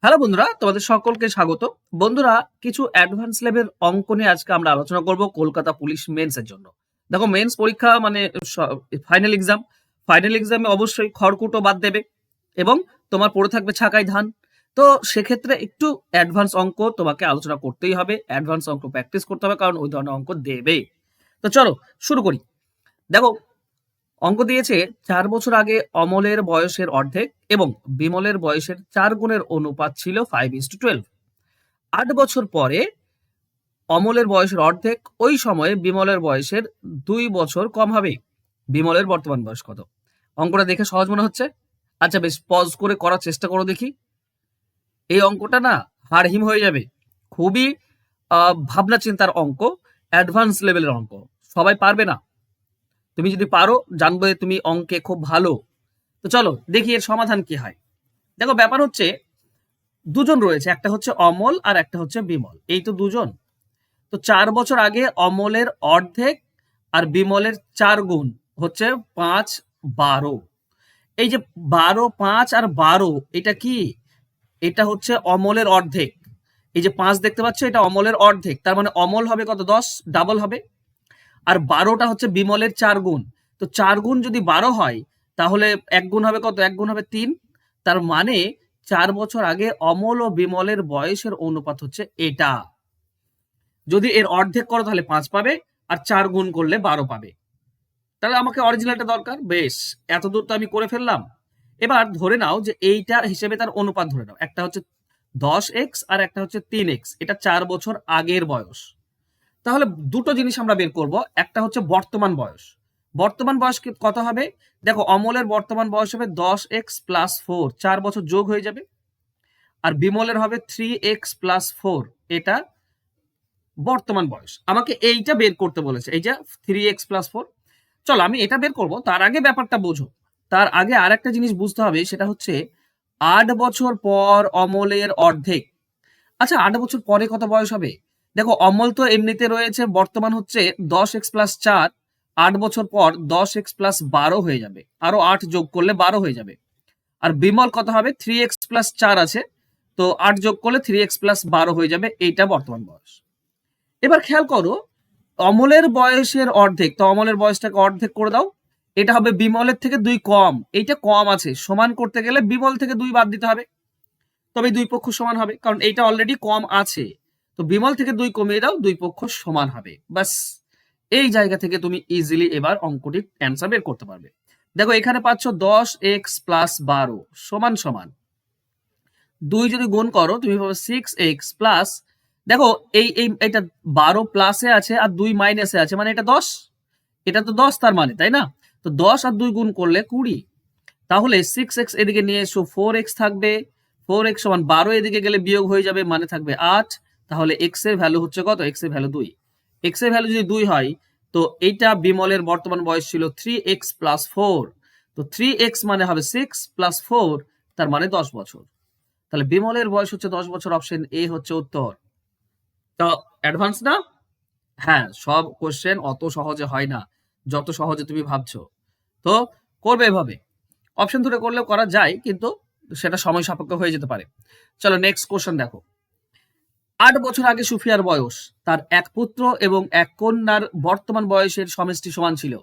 Hello বন্ধুরা, তোমাদের সকলকে স্বাগত। বন্ধুরা, কিছু অ্যাডভান্স লেভেল অঙ্ক নিয়ে আজকে আমরা আলোচনা করব কলকাতা পুলিশ মেন্স এর জন্য। দেখো, মেন্স পরীক্ষা মানে ফাইনাল এক্সাম। ফাইনাল এক্সামে অবশ্যই খড়কুটো বাদ দেবে এবং তোমার পড়ে থাকবে ছাকাই ধান। তো সেক্ষেত্রে একটু অ্যাডভান্স অঙ্ক তোমাকে আলোচনা করতেই হবে, অ্যাডভান্স অঙ্ক প্র্যাকটিস করতে হবে, কারণ ওই ধরনের অঙ্ক দেবে। তো চলো শুরু করি। দেখো, অঙ্ক দিয়েছে 4 বছর আগে অমলের বয়সের অর্ধেক এবং বিমলের বয়সের 4 গুণের অনুপাত ছিল 5:12। 8 বছর পরে অমলের বয়সের অর্ধেক, ওই সময়ে বিমলের বয়সের 2 বছর কম হবে। বিমলের বর্তমান বয়স কত? অঙ্কটা দেখে সহজ মনে হচ্ছে? আচ্ছা বেশ, পজ করে করার চেষ্টা করো দেখি। এই অঙ্কটা না হাড়হিম হয়ে যাবে। খুবই ভাবনা চিন্তার অঙ্ক, অ্যাডভান্স লেভেলের অঙ্ক। সবাই পারবে না। তুমি যদি পারো, জানবে তুমি অঙ্কে খুব ভালো। তো চলো দেখি এর সমাধান কি হয়। দেখো, ব্যাপার হচ্ছে দুজন রয়েছে, একটা হচ্ছে অমল আর একটা হচ্ছে বিমল, এই তো দুজন। তো 4 বছর আগে অমলের অর্ধেক আর বিমলের 4 গুণ হচ্ছে 5, 12। এই যে 12, 5 আর 12, এটা কি? এটা হচ্ছে অমলের অর্ধেক। এই যে 5 দেখতে পাচ্ছ, এটা অমলের অর্ধেক, তার মানে অমল হবে কত? 10, ডাবল হবে। আর 12টা হচ্ছে বিমলের 4 গুণ। তো 4 গুণ যদি 12 হয়, তাহলে 1 গুণ হবে কত? 1 গুণ হবে 3। তার মানে 4 বছর আগে অমল ও বিমলের বয়সের অনুপাত হচ্ছে এটা। যদি এর অর্ধেক করো তাহলে 5 পাবে, আর 4 গুণ করলে 12 পাবে। তাহলে আমাকে অরিজিনালটা দরকার। বেশ, এতদূর তো আমি করে ফেললাম। এবার ধরে নাও যে এইটা হিসেবে তার অনুপাত ধরে নাও, একটা হচ্ছে 10x আর একটা হচ্ছে 3x। এটা 4 বছর আগের বয়স। তাহলে দুটো জিনিস আমরা বের করব। একটা হচ্ছে বর্তমান বয়স। বর্তমান বয়স কত হবে? দেখো, অমলের বর্তমান বয়স হবে 10x+4, 4 বছর যোগ হয়ে যাবে। আর বিমলের হবে 3x+4, এটা বর্তমান বয়স। আমাকে এইটা বের করতে বলেছে, এই যে 3x+4। চলো আমি এটা বের করব, তার আগে ব্যাপারটা বোঝো। তার আগে আর একটা জিনিস বুঝতে হবে, সেটা হচ্ছে 8 বছর পর অমলের অর্ধেক। আচ্ছা, 8 বছর পরে কত বয়স হবে? দেখো, অমল তো এমনিতে রয়েছে, বর্তমান হচ্ছে 10x+4। 8 বছর পর 10x+12 হয়ে যাবে, আরো 8 যোগ করলে 12 হয়ে যাবে। আর বিমল কত হবে? 3x+4 আছে, তো 8 যোগ করলে 3x+12 হয়ে যাবে। এইটা বর্তমান বয়স। এবার খেয়াল করো, অমলের বয়সের অর্ধেক, তো অমলের বয়সটাকে অর্ধেক করে দাও। এটা হবে বিমলের থেকে 2 কম। এইটা কম আছে, সমান করতে গেলে বিমল থেকে 2 বাদ দিতে হবে, তবে দুই পক্ষ সমান হবে, কারণ এইটা অলরেডি কম আছে। তো বিমল থেকে 2 কমিয়ে দাও, দুই পক্ষ সমান হবে। বাস, এই জায়গা থেকে তুমি ইজিলি এবার অঙ্কটির অ্যান্সার বের করতে পারবে। দেখো, এখানে পাচ্ছ 10x+12 সমান সমান 2। যদি গুণ করো তুমি পাবে 6x প্লাস, দেখো এটা 12 প্লাসে আছে আর 2 মাইনাসে আছে, মানে এটা 10। এটা তো 10, তার মানে, তাই না? তো 10 আর 2 গুণ করলে 20। তাহলে 6x এদিকে নিয়ে এসো, 4x থাকবে। 4x সমান 12, এদিকে গেলে বিয়োগ হয়ে যাবে, মানে থাকবে 8। তাহলে x এর ভ্যালু হচ্ছে কত? x এর ভ্যালু 2। x এর ভ্যালু যদি 2 হয়, তো এইটা বিমলের বর্তমান বয়স ছিল 3x+4। তো 3x মানে হবে 6+4, তার মানে 10 বছর। তাহলে বিমলের বয়স হচ্ছে 10 বছর। অপশন এ হচ্ছে উত্তর। তো অ্যাডভান্স না? হ্যাঁ, সব কোশ্চেন অত সহজে হয় না যত সহজে তুমি ভাবছো। তো করবে এভাবে। অপশন ধরে করলেও করা যায়, কিন্তু সেটা সময় সাপেক্ষ হয়ে যেতে পারে। চলো নেক্সট কোশ্চেন দেখো। 8 বছর আগে সুফিয়ার বয়স, তার এক পুত্র এবং এক কন্যার বর্তমান বয়সের সমষ্টি সমান ছিল।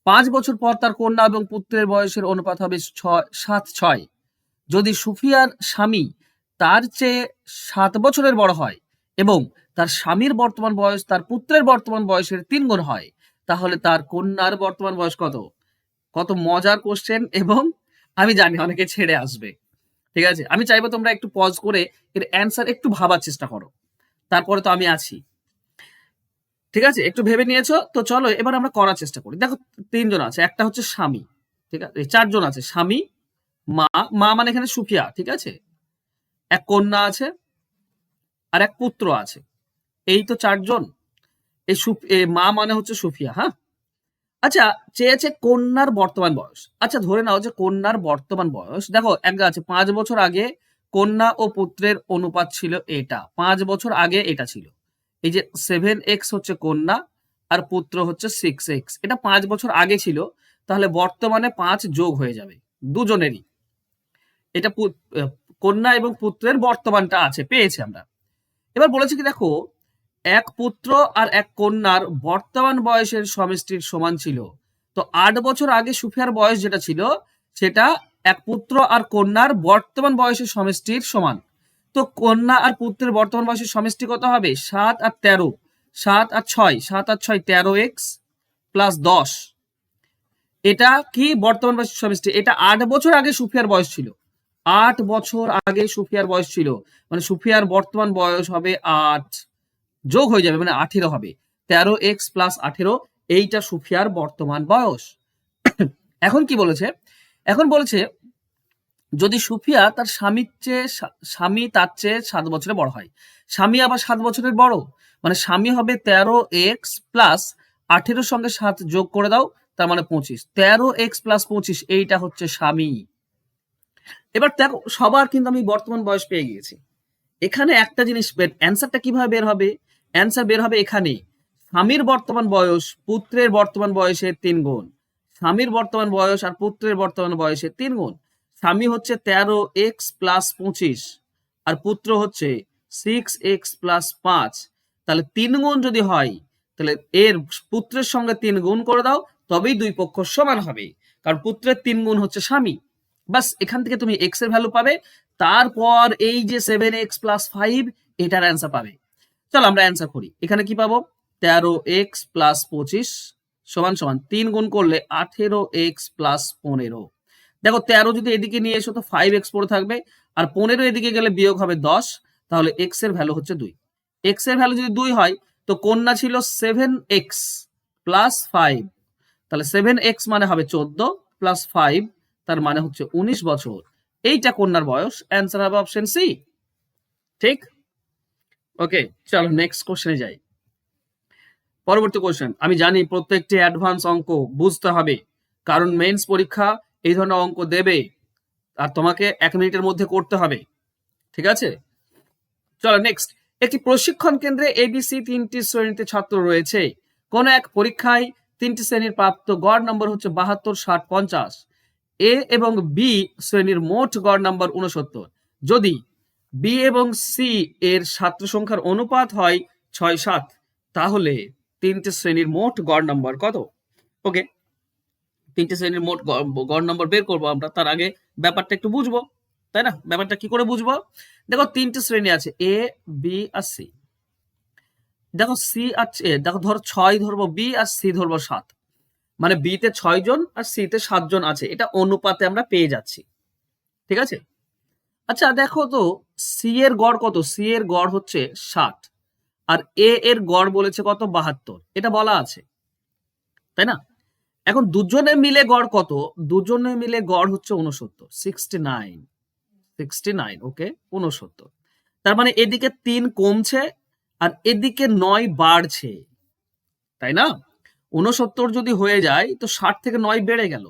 5 বছর পর তার কন্যা এবং পুত্রের বয়সের অনুপাত হবে 7:6। যদি সুফিয়ার স্বামী তার চেয়ে 7 বছরের বড় হয় এবং তার স্বামীর বর্তমান বয়স তার পুত্রের বর্তমান বয়সের 3 গুণ হয়, তাহলে তার কন্যার বর্তমান বয়স কত? কত মজার কোশ্চেন, এবং আমি জানি অনেকে ছেড়ে আসবে। ঠিক আছে, আমি চাইবো তোমরা একটু পজ করে এর অ্যান্সার একটু ভাবার চেষ্টা করো। তারপরে তো আমি আছি। ঠিক আছে, একটু ভেবে নিয়েছো তো? চলো এবার আমরা করার চেষ্টা করি। দেখো, 3 জন আছে, একটা হচ্ছে স্বামী, ঠিক আছে, 4 জন আছে, স্বামী, মা, মা মানে এখানে সুফিয়া, ঠিক আছে, এক কন্যা আছে আর এক পুত্র আছে। এই তো 4 জন। মা মানে হচ্ছে সুফিয়া, হ্যাঁ। আচ্ছা, চেয়েছে কন্যার বর্তমান বয়স। আচ্ছা, ধরে নাও যে কন্যার বর্তমান বয়স, দেখো একটা আছে 5 বছর আগে কন্যা ও পুত্রের অনুপাত ছিল এটা। 5 বছর আগে এটা ছিল। এই যে 7x হচ্ছে কন্যা আর পুত্র হচ্ছে 6x, এটা 5 বছর আগে ছিল। তাহলে বর্তমানে 5 যোগ হয়ে যাবে দুজনেরই। এটা কন্যা এবং পুত্রের বর্তমানটা আছে, পেয়েছি আমরা। এবার বলেছে কি দেখো, এক পুত্র আর এক কন্যার বর্তমান বয়সের সমষ্টির সমান ছিল। তো 8 বছর আগে সুফিয়ার বয়স যেটা ছিল সেটা এক পুত্র আর কন্যার বর্তমান বয়সের সমষ্টির সমান। তো কন্যা আর পুত্রের বর্তমান বয়সের সমষ্টি কত হবে? 7 আর 13, 7 আর 6, 7 আর 6 13x প্লাস 10। এটা কি বর্তমান বয়সের সমষ্টি? এটা 8 বছর আগে সুফিয়ার বয়স ছিল, 8 বছর আগে সুফিয়ার বয়স ছিল, মানে সুফিয়ার বর্তমান বয়স হবে 8, যোগ হয়ে যাবে মানে 18 হবে, 13x প্লাস 18, এইটা সুফিয়ার বর্তমান বয়স। এখন কি বলেছে? এখন বলেছে যদি সুফিয়া তার স্বামী তার চেয়ে 7 বছরে বড় হয়, স্বামী আবার 7 বছরের বড়, মানে স্বামী হবে 13x প্লাস 18 সঙ্গে 7 যোগ করে দাও, তার মানে 25, 13x প্লাস 25, এইটা হচ্ছে স্বামী। এবার দেখো সবার কিন্তু আমি বর্তমান বয়স পেয়ে গিয়েছি। এখানে একটা জিনিস, অ্যান্সারটা কিভাবে বের হবে? অ্যান্সার বের হবে এখানে স্বামীর বর্তমান বয়স পুত্রের বর্তমান বয়সের 3 গুণ, স্বামীর বর্তমান বয়স আর পুত্রের বর্তমান বয়সের 3 গুণ। স্বামী হচ্ছে 13x প্লাস 25 আর পুত্র হচ্ছে 6x প্লাস 5, তাহলে 3 গুণ যদি হয় তাহলে এর পুত্রের সঙ্গে 3 গুণ করে দাও, তবেই দুই পক্ষ সমান হবে, কারণ পুত্রের 3 গুণ হচ্ছে স্বামী। বাস এখান থেকে তুমি এক্স এর ভ্যালু পাবে, তারপর এই যে 7x প্লাস 5 এটার অ্যান্সার পাবে। চলো আমরা অ্যান্সার করি। এখানে কি পাবো? 13x প্লাস 25 সমান সমান 3 গুণ করলে 18x প্লাস 15। দেখো 13 যদি এদিকে নিয়ে এসো তো 5x পড়ে থাকবে, আর 15 এদিকে গেলে বিয়োগ হবে 10, তাহলে x এর ভ্যালু হচ্ছে 2। x এর ভ্যালু যদি 2 হয় তো কন্যা ছিল 7x প্লাস 5, তাহলে 7x মানে হবে 14 প্লাস 5, তার মানে হচ্ছে 19 বছর, এইটা কন্যার বয়স। অ্যান্সার হবে অপশন সি। ঠিক? ওকে, চলো নেক্সট কোশ্চেনে যাই। পরবর্তী কোশ্চেন, আমি জানি প্রত্যেকটি অ্যাডভান্স অঙ্ক বুঝতে হবে, কারণ মেন্স পরীক্ষা এই ধরনের অঙ্ক দেবে আর তোমাকে 1 মিনিটের মধ্যে করতে হবে। ঠিক আছে, চলো নেক্সট। একটি প্রশিক্ষণ কেন্দ্রে এবিসি 3টি শ্রেণীতে ছাত্র রয়েছে। কোন এক পরীক্ষায় 3টি শ্রেণীর প্রাপ্ত গড় নম্বর হচ্ছে 72, 60, 50। এ এবং বি শ্রেণীর মোট গড় নম্বর 69। যদি বি এবং সি এর ছাত্র সংখ্যার অনুপাত হয় 6-7, তাহলে 3টে শ্রেণীর মোট গড় নম্বর কত? ওকে, 3টে শ্রেণীর মোট গড় নম্বর বের করবো আমরা, তার আগে ব্যাপারটা একটু বুঝবো, তাই না? ব্যাপারটা কি করে বুঝবো? দেখো 3টে শ্রেণী আছে, এ বি আর সি। দেখো সি আছে, দেখো ধরো 6 ধরবো বি আর সি ধরবো 7, মানে বি তে 6 জন আর সি তে 7 জন আছে, এটা অনুপাতে আমরা পেয়ে যাচ্ছি। ঠিক আছে, আচ্ছা দেখো তো সি এর গড় কত? সি এর গড় হচ্ছে 60 আর এ এর গড় বলেছে কত? 72, এটা বলা আছে, তাই না? এখন দুজনে মিলে গড় কত? দুজনে মিলে গড় হচ্ছে 69, 69, 69। ওকে, 69, তার মানে এদিকে 3 কমছে আর এদিকে 9 বাড়ছে, তাই না? 69 যদি হয়ে যায় তো 60 থেকে 9 বেড়ে গেল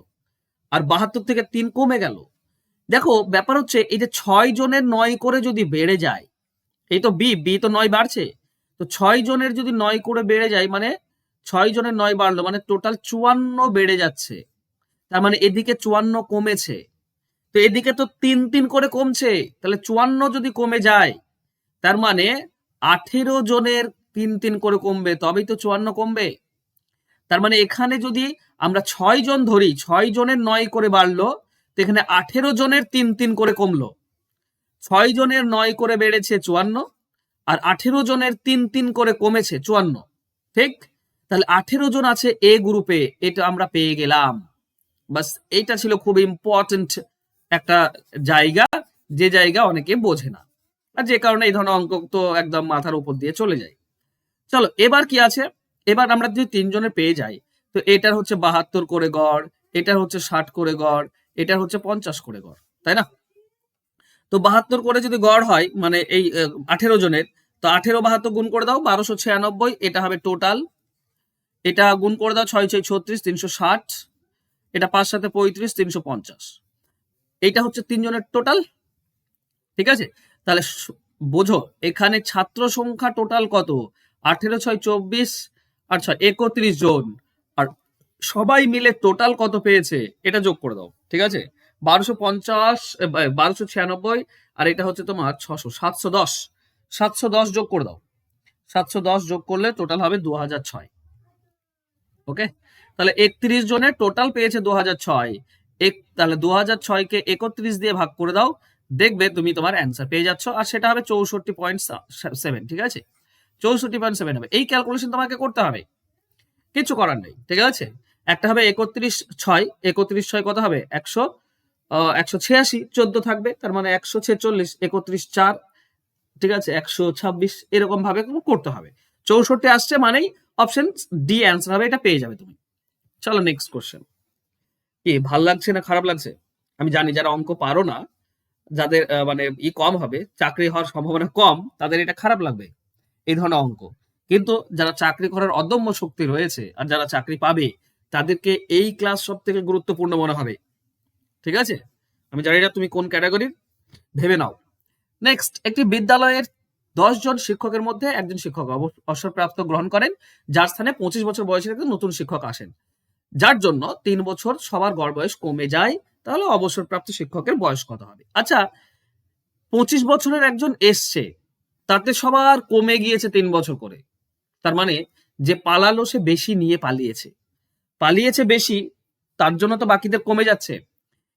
আর 72 থেকে 3 কমে গেল। দেখো ব্যাপার হচ্ছে এই যে 6 জনের 9 করে যদি বেড়ে যায়, এই তো বি তো 9 বাড়ছে, তো 6 জনের যদি 9 করে বেড়ে যায় মানে 6 জনের 9 বাড়লো মানে টোটাল 54 বেড়ে যাচ্ছে, তার মানে এদিকে 54 কমেছে, তো এদিকে তো 3 করে কমছে, তাহলে 54 যদি কমে যায় তার মানে 18 জনের 3 করে কমবে, তবেই তো 54 কমবে। তার মানে এখানে যদি আমরা 6 জন ধরি, 6 জনের 9 করে বাড়লো, তো এখানে 18 জনের 3 করে কমলো, 6 জনের 9 করে বেড়েছে 54 আর 18 জনের 3 করে কমেছে 54। ঠিক, তাহলে 18 জন আছে এ গ্রুপে, এটা আমরা পেয়ে গেলাম। বাস এইটা ছিল খুব ইম্পর্টেন্ট একটা জায়গা, যে জায়গা অনেকে বোঝে না, আর যে কারণে এই ধরনের অঙ্ক তো একদম মাথার উপর দিয়ে চলে যায়। চলো এবার কি আছে, এবার আমরা যদি 3 জনের পেয়ে যাই, তো এটার হচ্ছে 72 করে গড়, এটার হচ্ছে 60 করে গড়, এটার হচ্ছে 50 করে গড়, তাই না? তো 72 করে যদি গড় হয় মানে এই 18 জনের, তো 18 72 গুণ করে দাও 1296, এটা হবে টোটাল। এটা গুণ করে দাও 6 6 36 360, এটা 5 7 35 350, এইটা হচ্ছে 3 জনের টোটাল। ঠিক আছে, তাহলে বোঝো এখানে ছাত্র সংখ্যা টোটাল কত? 18 6 24 আর 6 31 জন, আর সবাই মিলে টোটাল কত পেয়েছে এটা যোগ করে দাও। ঠিক আছে, 1250, 1296, আর এটা হচ্ছে তোমার 600, 710। 710 যোগ করে দাও। 710 যোগ করলে টোটাল হবে 2006। ওকে, তাহলে 31 জনের টোটাল পেয়েছে 2006। তাহলে 2006 কে 31 দিয়ে ভাগ করে দাও, দেখবে তুমি তোমার অ্যান্সার পেয়ে যাচ্ছ, আর সেটা হবে 64.7। ঠিক আছে, 64.7 হবে। এই ক্যালকুলেশন তোমাকে করতে হবে, কিছু করার নেই। ঠিক আছে, একটা হবে 31/6, 31/6 কত হবে? 186, 14 থাকবে, তার মানে 146, 31/4, ঠিক আছে, 126, এরকম ভাবে করতে হবে। 64 আসছে মানেই অপশন ডি অ্যান্সার হবে, এটা পেয়ে যাবে তুমি। চলো নেক্সট কোশ্চেন। কি ভাল লাগছে না খারাপ লাগছে? আমি জানি যারা অঙ্ক পারো না, যাদের মানে কম হবে, চাকরি হওয়ার সম্ভাবনা কম, তাদের এটা খারাপ লাগবে এই ধরনের অঙ্ক। কিন্তু যারা চাকরি করার অদম্য শক্তি রয়েছে আর যারা চাকরি পাবে, তাদেরকে এই ক্লাস সব থেকে গুরুত্বপূর্ণ মনে হবে। ঠিক আছে, আমি জানি না তুমি কোন ক্যাটাগরির, ভেবে নাও। নেক্সট, একটি বিদ্যালয়ের 10 জন শিক্ষকের মধ্যে একজন শিক্ষক অবসরপ্রাপ্ত গ্রহণ করেন, যার স্থানে 25 বছর বয়সের একজন নতুন শিক্ষক আসেন, যার জন্য 3 বছর সবার গড় বয়স কমে যায়। তাহলে অবসরপ্রাপ্ত শিক্ষকের বয়স কত হবে? আচ্ছা, 25 বছরের একজন এসছে, তাতে সবার কমে গিয়েছে 3 বছর করে, তার মানে যে পালালো সে বেশি নিয়ে পালিয়েছে বেশি, তার জন্য তো বাকিদের কমে যাচ্ছে।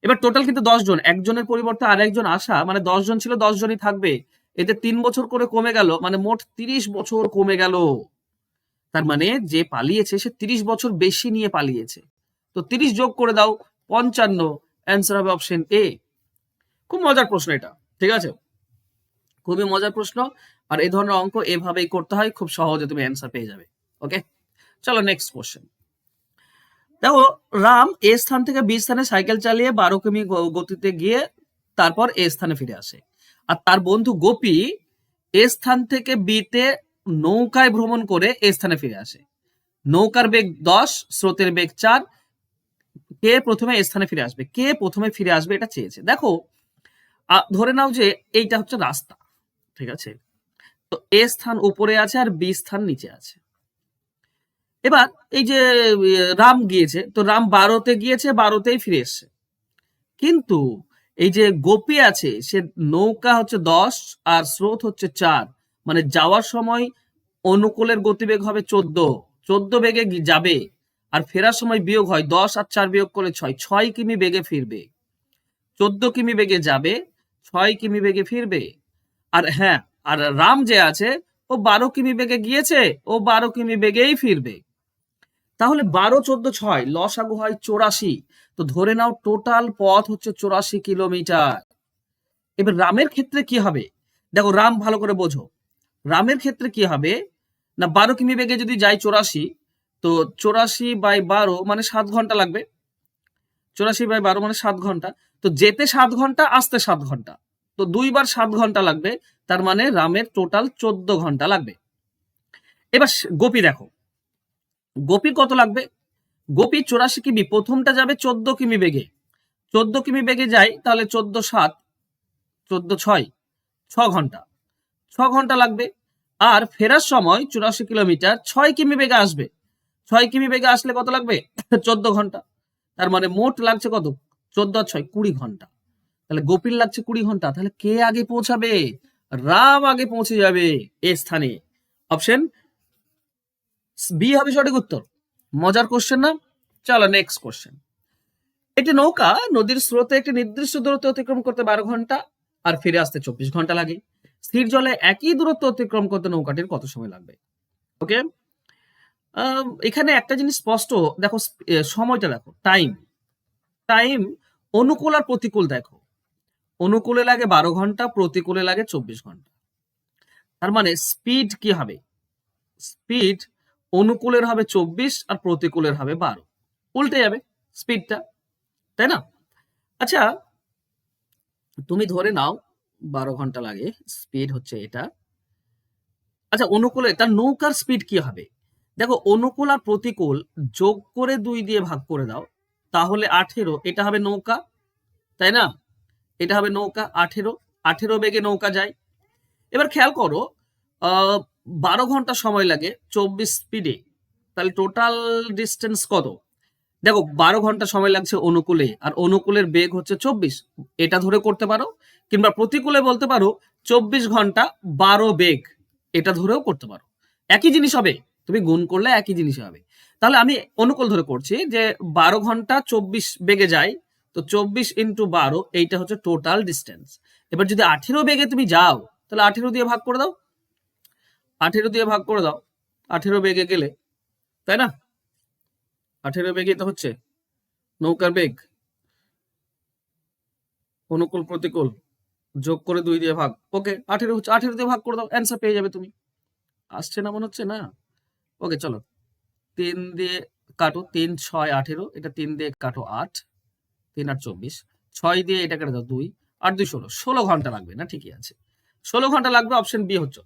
এবার টোটাল কিন্তু 10 জন, একজনের পরিবর্তে আরেকজন আসা, মানে 10 জন ছিল, 10 জনই থাকবে। এতে 3 বছর করে কমে গেল, মানে মোট 30 বছর কমে গেল। তার মানে যে পালিয়েছে সে 30 বছর বেশি নিয়ে পালিয়েছে। তো 30 যোগ করে দাও, 55। অ্যান্সার হবে অপশন এ। খুব মজার প্রশ্ন এটা, ঠিক আছে, খুবই মজার প্রশ্ন। আর এই ধরনের অঙ্ক এভাবেই করতে হয়, খুব সহজে তুমি অ্যান্সার পেয়ে যাবে। ওকে, চলো নেক্সট কোশ্চেন। দেখো, রাম এ স্থান থেকে বি স্থানে সাইকেল চালিয়ে 12 কিমি গতিতে গিয়ে তারপর এ স্থানে ফিরে আসে, আর তার বন্ধু গোপী এ স্থান থেকে বিতে নৌকায় ভ্রমণ করে এ স্থানে ফিরে আসে। নৌকার বেগ 10, স্রোতের বেগ 4, কে প্রথমে এ স্থানে ফিরে আসবে? কে প্রথমে ফিরে আসবে এটা চেয়েছে। দেখো, ধরে নাও যে এইটা হচ্ছে রাস্তা, ঠিক আছে, তো এ স্থান উপরে আছে আর বি স্থান নিচে আছে। এবার এই যে রাম গিয়েছে, তো রাম 12তে গিয়েছে, 12তেই ফিরে এসছে। কিন্তু এই যে গোপী আছে, সে নৌকা হচ্ছে 10 আর স্রোত হচ্ছে 4, মানে যাওয়ার সময় অনুকূলের গতিবেগ হবে 14 বেগে যাবে, আর ফেরার সময় বিয়োগ হয় 10 আর 4 বিয়োগ করলে 6 কিমি বেগে ফিরবে। 14 কিমি বেগে যাবে, 6 কিমি বেগে ফিরবে। আর হ্যাঁ, আর রাম যে আছে, ও 12 কিমি বেগে গিয়েছে, ও 12 কিমি বেগেই ফিরবে। তাহলে 12, 14, 6 লসাগু হয় 84। তো ধরে নাও টোটাল পথ হচ্ছে 84 কিলোমিটার। এবার রামের ক্ষেত্রে কি হবে? দেখো, রাম ভালো করে বোঝো, রামের ক্ষেত্রে কি হবে না, 12 কিমি বেগে যদি যাই 84, তো 84/12 মানে 7 ঘন্টা লাগবে। 84/12 মানে 7 ঘন্টা। তো যেতে 7 ঘন্টা, আসতে 7 ঘন্টা, তো 2 বার 7 ঘন্টা লাগবে, তার মানে রামের টোটাল 14 ঘন্টা লাগবে। এবার গোপী দেখো, গোপীর কত লাগবে? গোপী 84 কিমি, প্রথমটা যাবে 14 কিমি বেগে, 14 কিমি বেগে যায়, তাহলে 14/7, 14/6, 6 ঘন্টা, 6 ঘন্টা লাগবে। আর ফেরার সময় 84 কিলোমিটার 6 কিমি বেগে আসবে, 6 কিমি বেগে আসলে কত লাগবে? 14 ঘন্টা। তার মানে মোট লাগছে কত? 14 আর 6, 20 ঘন্টা। তাহলে গোপীর লাগছে 20 ঘন্টা, তাহলে কে আগে পৌঁছাবে? রাম আগে পৌঁছে যাবে এ স্থানে। অপশন বি হবে সঠিক উত্তর। মজার কোশ্চেন না? চলো নেক্সট কোশ্চেন। একটি নৌকা নদীর স্রোতে একটি নির্দিষ্ট দূরত্ব অতিক্রম করতে 12 ঘন্টা আর ফিরে আসতে 24 ঘন্টা লাগে। স্থির জলে একই দূরত্ব অতিক্রম করতে নৌকাটির কত সময় লাগবে? ওকে, এখানে একটা জিনিস স্পষ্ট দেখো, সময়টা দেখো, টাইম, টাইম অনুকূল আর প্রতিকূল দেখো, অনুকূলে লাগে 12 ঘন্টা, প্রতিকূলে লাগে 24 ঘন্টা। তার মানে স্পিড কি হবে? স্পিড অনুকূলের হবে 24 আর প্রতিকূলের হবে 12, উল্টে যাবে স্পিডটা, তাই না? আচ্ছা, তুমি ধরে নাও 12 ঘন্টা লাগে, স্পিড হচ্ছে এটা। আচ্ছা, অনুকূলে তার নৌকার স্পিড কি হবে? দেখো, অনুকূল আর প্রতিকূল যোগ করে 2 দিয়ে ভাগ করে দাও, তাহলে 18, এটা হবে নৌকা, তাই না? এটা হবে নৌকা, 18 বেগে নৌকা যায়। এবার খেয়াল করো, 12 ঘন্টা সময় লাগে 24 স্পিডে, তাহলে টোটাল ডিস্টেন্স কত? দেখো 12 ঘন্টা সময় লাগছে অনুকূলে, আর অনুকূলের বেগ হচ্ছে 24, এটা ধরে করতে পারো, কিংবা প্রতিকূলে বলতে পারো 24 ঘন্টা 12 বেগ, এটা ধরেও করতে পারো, একই জিনিস হবে, তুমি গুণ করলে একই জিনিস হবে। তাহলে আমি অনুকূল ধরে করছি যে 12 ঘন্টা 24 বেগে যায়, তো 24 ইন্টু 12, এইটা হচ্ছে টোটাল ডিস্টেন্স। এবার যদি 18 বেগে তুমি যাও, তাহলে 18 দিয়ে ভাগ করে দাও, 18 দিয়ে ভাগ করে দাও, 18 বেগে গেলে, তাই না? 18 বেগে তো হচ্ছে নৌকার বেগ, অনুকূল প্রতিকূল যোগ করে 2 দিয়ে ভাগ, ওকে 18 হচ্ছে, 18 দিয়ে ভাগ করে দাও, অ্যান্সার পেয়ে যাবে তুমি। আসছে না মনে হচ্ছে না? ওকে চলো, 3 দিয়ে কাটো, 3 6 18, এটা 3 দিয়ে কাটো 8, 3 8 24, 6 দিয়ে এটা কেটে দাও 2, 8 2 16, 16 ঘন্টা লাগবে না? ঠিকই আছে, 16 ঘন্টা লাগবে, অপশন বি হচ্ছে।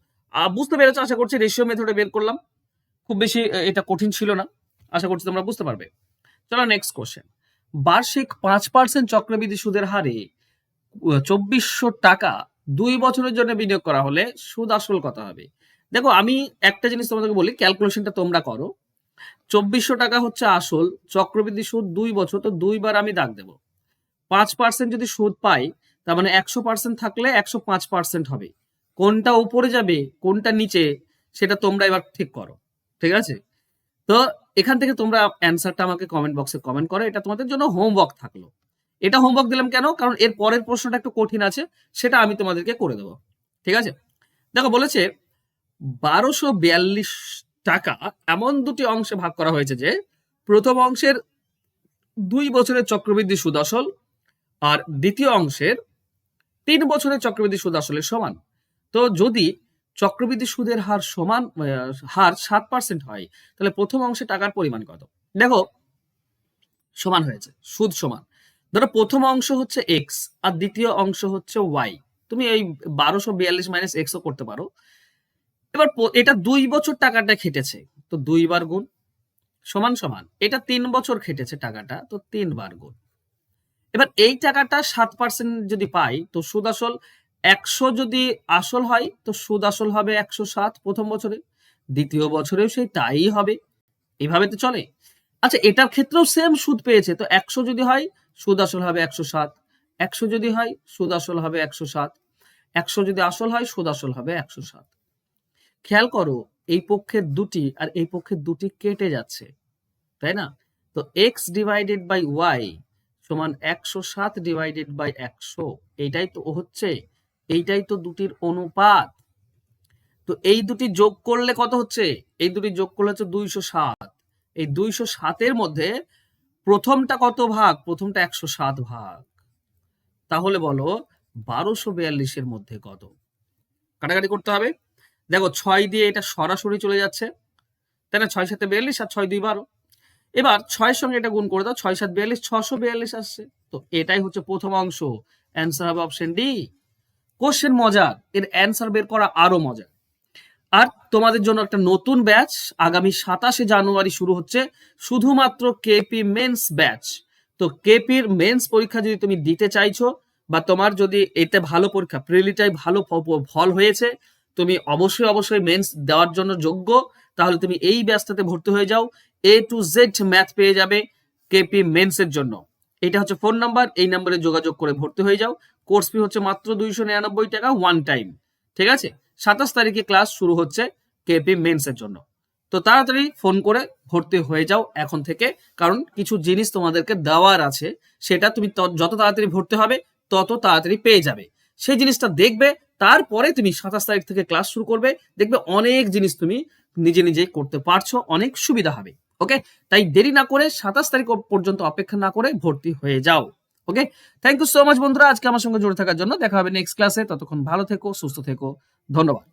বুঝতে পেরেছো আশা করছি, রেশিও মেথডে বের করলাম, খুব বেশি এটা কঠিন ছিল না, আশা করছি তোমরা বুঝতে পারবে। চলো নেক্সট কোশ্চেন। বার্ষিক 5% চক্রবৃদ্ধি সুদের হারে 2400 টাকা 2 বছরের জন্য বিনিয়োগ করা হলে সুদ আসল কত হবে? দেখো আমি একটা জিনিস তোমাদেরকে বলি, ক্যালকুলেশনটা তোমরা করো। 2400 টাকা হচ্ছে আসল, চক্রবৃদ্ধি সুদ 2 বছর, তো 2 বার আমি দাগ দেবো। 5% যদি সুদ পাই, তার মানে 100% থাকলে 105% হবে। কোনটা উপরে যাবে কোনটা নিচে, সেটা তোমরা এবার ঠিক করো, ঠিক আছে? তো এখান থেকে তোমরা অ্যান্সারটা আমাকে কমেন্ট বক্সে কমেন্ট করো, এটা তোমাদের জন্য হোমওয়ার্ক থাকলো। এটা হোমওয়ার্ক দিলাম কেন? কারণ এর পরের প্রশ্নটা একটু কঠিন আছে, সেটা আমি তোমাদেরকে করে দেবো, ঠিক আছে? দেখো বলেছে 1242 টাকা এমন দুটি অংশে ভাগ করা হয়েছে যে প্রথম অংশের 2 বছরের চক্রবৃদ্ধি সুদ আসল, আর দ্বিতীয় অংশের 3 বছরের চক্রবৃদ্ধি সুদ আসলের সমান। তো যদি চক্রবৃদ্ধি সুদের হার সমান, হার 7% হয়, তাহলে প্রথম অংশে টাকার পরিমাণ কত? দেখো সমান হয়েছে, সুদ সমান। ধরো প্রথম অংশ হচ্ছে এক্স আর দ্বিতীয় অংশ হচ্ছে ওয়াই, তুমি এই 1242 মাইনাস এক্সও করতে পারো। এবার এটা 2 বছর টাকাটা খেটেছে, তো 2 বার গুণ, সমান সমান এটা 3 বছর খেটেছে টাকাটা, তো 3 বার গুণ। এবার এই টাকাটা 7% যদি পাই, তো সুদ আসল 100 যদি আসল হয়, তো সুদ আসল হবে 107 প্রথম বছরে, দ্বিতীয় বছরেও সেই তাই হবে, এইভাবে তো চলে। আচ্ছা এটার ক্ষেত্রেও সেম সুদ পেয়েছে, তো 100 যদি হয় সুদ আসল হবে 107, 100 যদি হয় সুদ আসল হবে 107, 100 যদি আসল হয় সুদ আসল হবে 107। খেয়াল করো এই পক্ষের দুটি আর এই পক্ষের দুটি কেটে যাচ্ছে, তাই না? তো এক্স ডিভাইডেড বাই ওয়াই সমান 107 ডিভাইডেড বাই 100, এইটাই তো হচ্ছে, এইটাই তো দুটির অনুপাত। তো এই দুটি যোগ করলে কত হচ্ছে? এই দুটি যোগ করলে হচ্ছে 207। এই 207-এর মধ্যে প্রথমটা কত ভাগ? প্রথমটা 107 ভাগ। তাহলে বলো 1242-এর মধ্যে কত? কাটাকাটি করতে হবে। দেখো 6 দিয়ে এটা সরাসরি চলে যাচ্ছে, তাই না? 6 7 42 আর 6 2 12। এবার 6-এর সঙ্গে এটা গুণ করে দাও, 6 7 42, 642 আসছে। তো এটাই হচ্ছে প্রথম অংশ, অ্যান্সার হবে অপশন ডি। কোশ্চেন মজার, এর অ্যান্সার বের করা আরো মজা। আর তোমাদের জন্য একটা নতুন ব্যাচ আগামী 27 জানুয়ারি শুরু হচ্ছে, শুধুমাত্র কেপি মেন্স ব্যাচ। তো কেপির মেন্স পরীক্ষা যদি তুমি দিতে চাইছো, বা তোমার যদি এতে ভালো পরীক্ষা, প্রিলিটাই ভালো ফল হয়েছে, তুমি অবশ্যই অবশ্যই মেন্স দেওয়ার জন্য যোগ্য, তাহলে তুমি এই ব্যাচটাতে ভর্তি হয়ে যাও। A to Z ম্যাথ পেয়ে যাবে কেপি মেন্সের জন্য। এটা হচ্ছে ফোন নাম্বার, এই নাম্বারে যোগাযোগ করে ভর্তি হয়ে যাও। কোর্স ফি হচ্ছে মাত্র 299 টাকা ওয়ান টাইম, ঠিক আছে? 27 তারিখে ক্লাস শুরু হচ্ছে কেপি মেন্সের জন্য। তো তাড়াতাড়ি ফোন করে ভর্তি হয়ে যাও এখন থেকে, কারণ কিছু জিনিস তোমাদেরকে দেওয়ার আছে, সেটা তুমি যত তাড়াতাড়ি ভর্তি হবে তত তাড়াতাড়ি পেয়ে যাবে। সেই জিনিসটা দেখবে, তারপরে তুমি 27 তারিখ থেকে ক্লাস শুরু করবে, দেখবে অনেক জিনিস তুমি নিজে নিজেই করতে পারছো, অনেক সুবিধা হবে। ওকে, তাই দেরি না করে 27 তারিখ পর্যন্ত অপেক্ষা না করে ভর্তি হয়ে যাও। ওকে, থ্যাংক ইউ সো মাচ বন্ধুরা আজকে আমার সঙ্গে জুড়ে থাকার জন্য। দেখা হবে নেক্সট ক্লাসে, ততক্ষণ ভালো থেকো, সুস্থ থেকো, ধন্যবাদ।